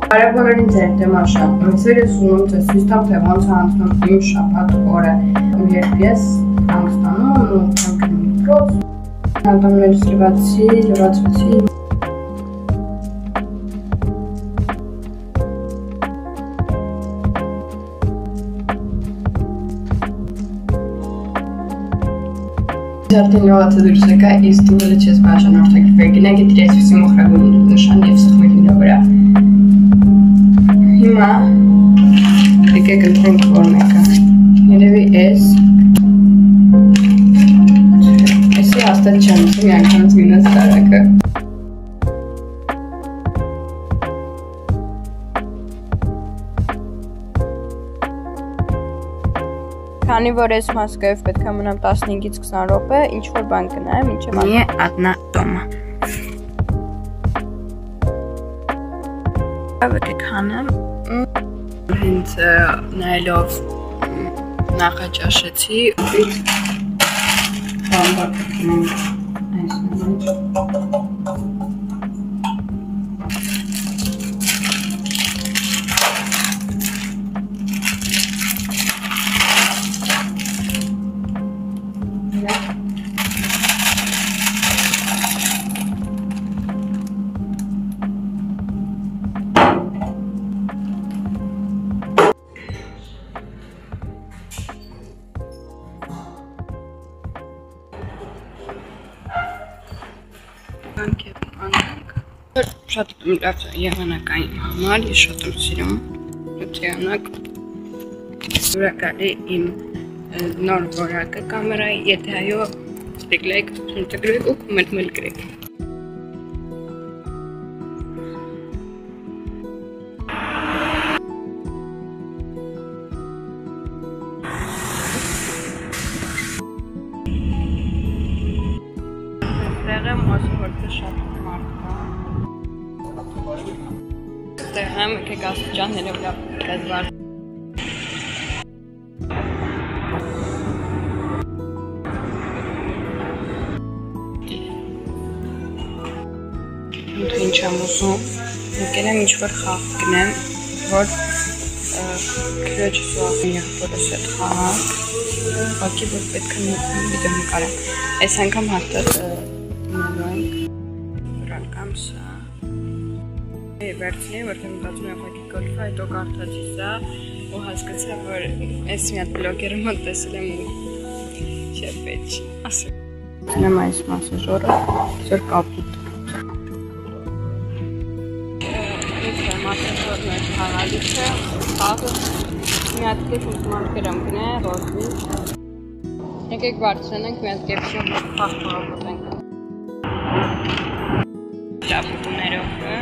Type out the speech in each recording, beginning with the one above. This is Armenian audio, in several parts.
Կարևորին ձեր դեմաշան, ոնցեր ես ունում ձեզ սույստամ, թե ոնց հանցնում իմ շաբաթ օրը, երբ ես հանգստանում ու չեմ գնում դպրոց, հանդամներս լվացվեցի, Արդեն լողացը դուրս եկա, իսկ դու հələ չես բաժանորդակիր վերգնակ էտ իրացվիսի մոխրագուն նշան և սխմելինը վրա Հիմա եկեք ընտրենք որ մեկը Երևի ես Էսի հաստատ չեմ ուզում մի անգամից գնաց տարակը Քանի որ ես Մոսկվայով պետք է մնամ 15-ից 20 րոպե, ինչ-որ բան կնայեմ, ինչը Мне одна дома։ Ավետեք հանեմ, հենց նայելով նախաճաշեցի, ուղիտ բամբակ կնենք այս նմեջ։ Շատ լավ եղանակային համար, ես շատ եմ սիրում եղանակ Ուրակալի իմ նոր որակը կամերայի, եթե այո ստիգլայք, տգրեք ու կոմենտմել գրեք Ստեղեմ ասում որ թե շատ Ստեղեմ եկեք աստիճանները վրա կազմար Դու ինչ եմ ուզում եկել եմ ինչ-որ խաղ գնեմ որ քրոջս ու աղբին եղբորս հետ խաղանք ուղղակի որ պետք է վիդեո նկարեմ այս անգամ հաստատ դնելու ենք վրան սա վերցնի, որտեղ մտածում եմ ուղղակի գոլֆը, հետո կարդացի սա ու հասկացա, որ այս մի հատ բլոգերը մոտ տեսել եմ ու չէ պետք ասեմ։ Դնեմ այս մասաժորը, ձեր կապուտ։ Ինձ է մասաժորն է խաղալիքը, խաղը, մի հատ կետ մտմանքեր եմ գնե, ռոզվի։ Եկեք բարձրենենք, մի հատ կեպշում խաղ խաղապոտենք։ Ճապուտներով է։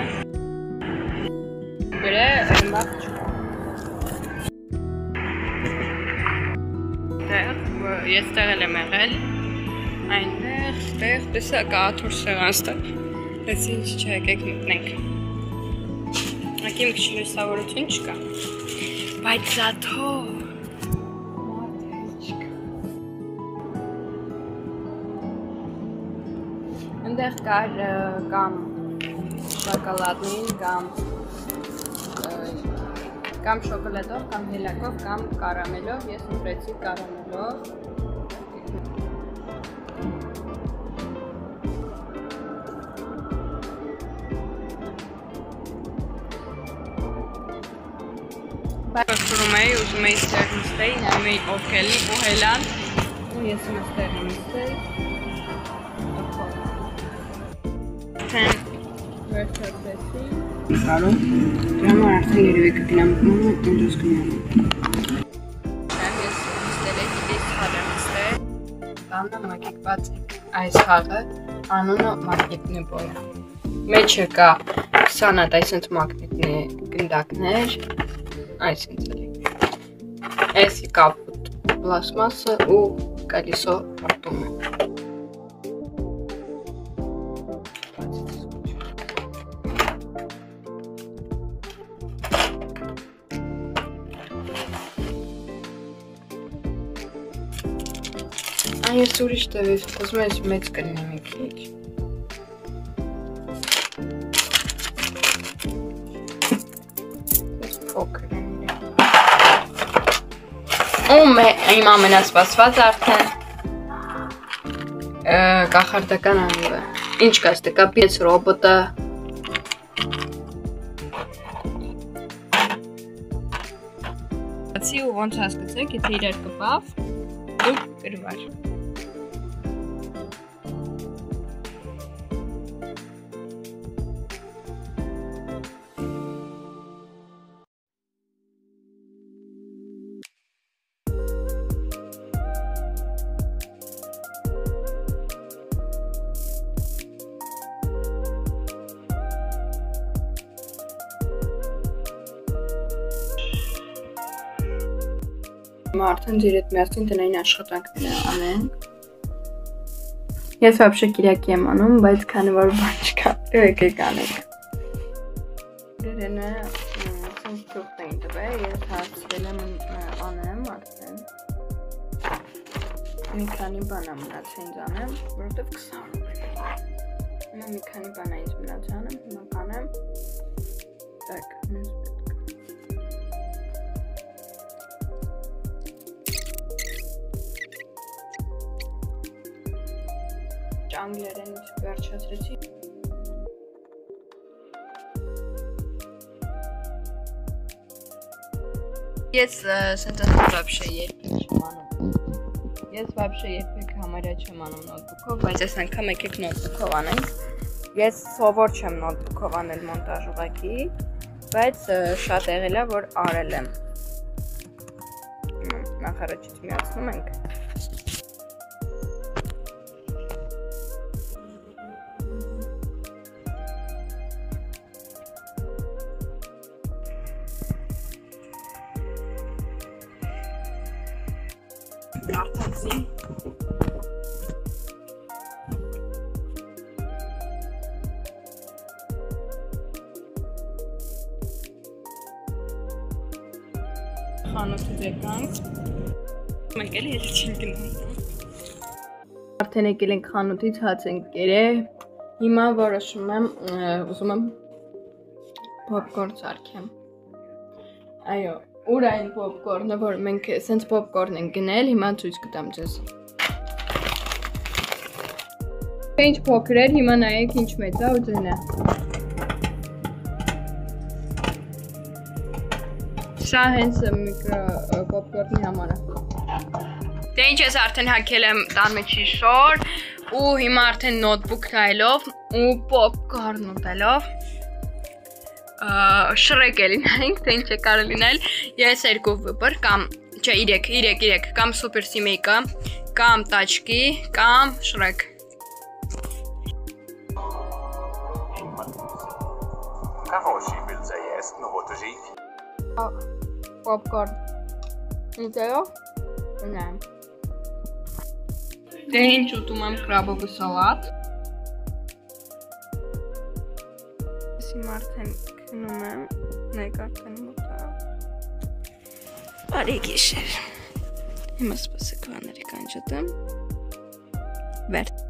Բրե, բախ չկա։ Ես տեղել եմ եղել, այնտեղ, տեսա կաթոր սեղան ստեղ, ես ինչ չէ եկեք մտնենք։ Ակի մի քիչ լուսավորություն չկա, բայց զաթո Այնտեղ կար կամ շոկոլադնին, կամ շոկոլադով, կամ հելակով, կամ կարամելով, ես ընտրեցի կարամելով Պրում էի, ուզում էի ստեղ նստեի, նայում էի ովքելի ու հելան ու ես իմ ստեղ նստեի Վերջացեցի Կարում, դրա համար արդեն երևի կգնամ մոմը, ընդոս գնամ Ես նստել եք իդես խաղ եմ նստել Տանը մակիկ բաց այս խաղը, անունը մագնիտնի բոյ Մեջը կա 20 հատ այսինց մագնիտնի գնդակներ Այսինց էլի Էսի կապուտ պլասմասը ու կալիսո արտում է Ես ուրիշ տևից, ուզում ես մեծ կլինի մի քիչ փոքր են իրենք։ Ու իմ ամենասպասված արդեն կախարդական անիվը։ Ինչ կաս դկա պես ռոբոտը։ Բացի ու ոնց հասկացեք, եթե իրար կպավ, դուք կրվար։ Արդեն ձեր հետ միասին տնային աշխատանքներ անենք։ Ես вообще կիրակի եմ անում, բայց քանի որ բան չկա, եկեք անենք։ Դերենը սենց թուղթ էին տվել, ես հասցրել եմ անեմ արդեն։ Մի քանի բան մնացել ինձ անեմ, որովհետև 20 ռուբել է։ Հիմա մի քանի բան ինձ մնացել անեմ, հիմա կանեմ։ Так, ինձ անգլերենից վերջացրեցի։ Ես սենց вообще երբեք չեմ անում։ Ես вообще երբեք համարյա չեմ անում նոթբուքով, բայց այս անգամ եկեք նոթբուքով անենք։ Ես սովոր չեմ նոթբուքով անել մոնտաժ ուղղակի, բայց շատ եղել է, որ արել եմ։ Նախ առաջից միացնում ենք։ Արտացի։ Խանութից եկանք։ Մենք էլի հետ չենք գնում։ Արդեն եկել ենք խանութից, հաց ենք կերել։ Հիմա որոշում եմ, ուզում եմ պոպկորն սարքեմ։ Այո, ուր այն պոպկորնը, որ մենք սենց պոպկորն ենք գնել, հիմա ցույց կտամ ձեզ։ Ինչ փոքր էր, հիմա նայեք ինչ մեծ է ու ձնը։ Սա հենց միկրո պոպկորնի համար է։ Դե ինչ ես արդեն հագել եմ տան մեջի շոր ու հիմա արդեն նոթբուք նայելով ու պոպկորն ուտելով շրեկ է լինենք, թե ինչ է կարող լինել, ես երկու վիպր կամ, չէ, 3, կամ սուպեր սիմեյկա, կամ տաչկի, կամ շրեկ։ Karoshi will say yes, no what to eat. Popcorn. Ինձերով, ունեմ։ Դե ինչ ուտում եմ կրաբովի սալատ։ Ես իմ արդեն քնում եմ, մեկ արդեն մոտա։ Բարի գիշեր։ Հիմա սպասեք վաների կանջատեմ։ Վերջ։